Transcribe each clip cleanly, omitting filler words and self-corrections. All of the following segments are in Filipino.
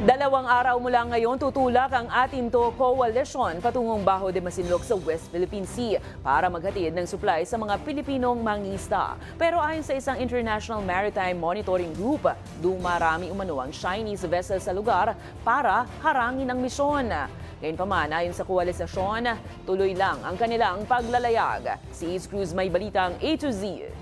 2 araw mula ngayon tutulak ang Atinto Coalition patungong Bajo de Masinloc sa West Philippine Sea para maghatid ng supply sa mga Pilipinong mangingisda. Pero ayon sa isang International Maritime Monitoring Group, dumarami umano ang Chinese vessel sa lugar para harangin ang misyon. Gayunpaman, ayon sa koalisasyon, tuloy lang ang kanilang paglalayag. Si Ace Cruz may balitang A to Z.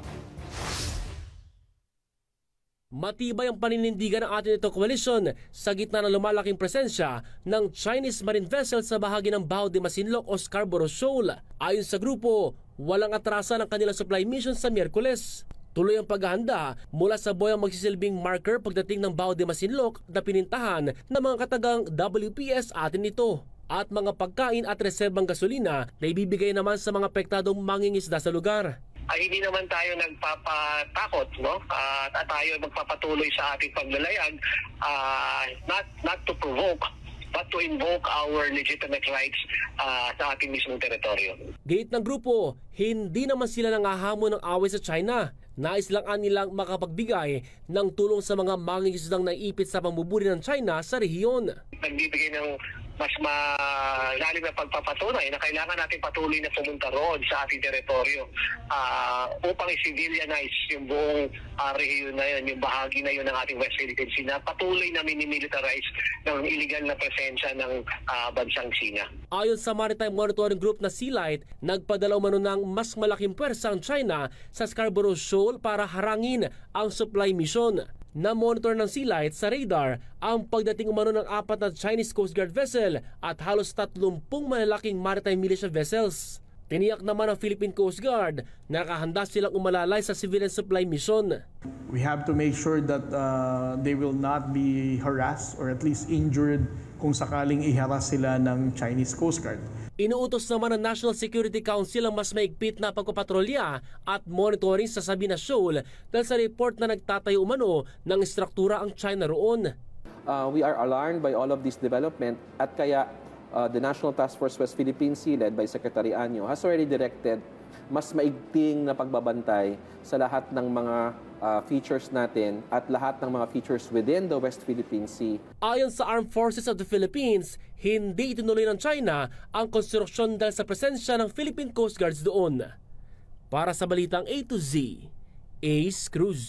Matibay ang paninindigan ng Atinto Coalition sa gitna ng lumalaking presensya ng Chinese marine vessel sa bahagi ng Bajo de Masinloc o Scarborough Shoal. Ayon sa grupo, walang atrasan ang kanilang supply mission sa Miyerkules. Tuloy ang paghahanda mula sa boyang magsisilbing marker pagdating ng Bajo de Masinloc na pinintahan ng mga katagang WPS Atinito. At mga pagkain at reserbang gasolina na ibibigay naman sa mga apektadong mangingisda sa lugar. Ay hindi naman tayo nagpapatakot, no? At tayo magpapatuloy sa ating paglalayag, not to provoke, but to invoke our legitimate rights sa ating mismong teritoryo. Gate ng grupo, hindi naman sila nangahamon ng away sa China. Nais lang nilang makapagbigay ng tulong sa mga mangingisdang naiipit sa pambuburi ng China sa rehiyon. Nagbibigay ng mas malalim na pagpapatunay na kailangan natin patuloy na pumunta roon sa ating teritoryo upang i-civilianize yung buong rehiyon na yun, yung bahagi na yun ng ating West Philippine Sea na patuloy na minimilitarize ng illegal na presensya ng bansang China. Ayon sa Maritime Monitoring Group na Sealight, nagpadala umano ng mas malaking pwersa ang China sa Scarborough Shoal para harangin ang supply mission. Na-monitor ng Sealight sa radar ang pagdating umano ng 4 na Chinese Coast Guard vessel at halos 30 malalaking maritime militia vessels. Tiniyak naman ng Philippine Coast Guard na nakahanda silang umalalay sa civilian supply mission. We have to make sure that they will not be harassed or at least injured kung sakaling iharas sila ng Chinese Coast Guard. Inuutos naman ng National Security Council ang mas maigpit na pagpapatrolya at monitoring sa Sabina Shoal dahil sa report na nagtatayo umano ng istruktura ang China roon. We are alarmed by all of this development at kaya the National Task Force West Philippine Sea led by Secretary Anyo has already directed mas maigting na pagbabantay sa lahat ng mga features natin at lahat ng mga features within the West Philippine Sea. Ayon sa Armed Forces of the Philippines, hindi itinuloy ng China ang konstruksyon dahil sa presensya ng Philippine Coast Guards doon. Para sa balitang A to Z, Ace Cruz.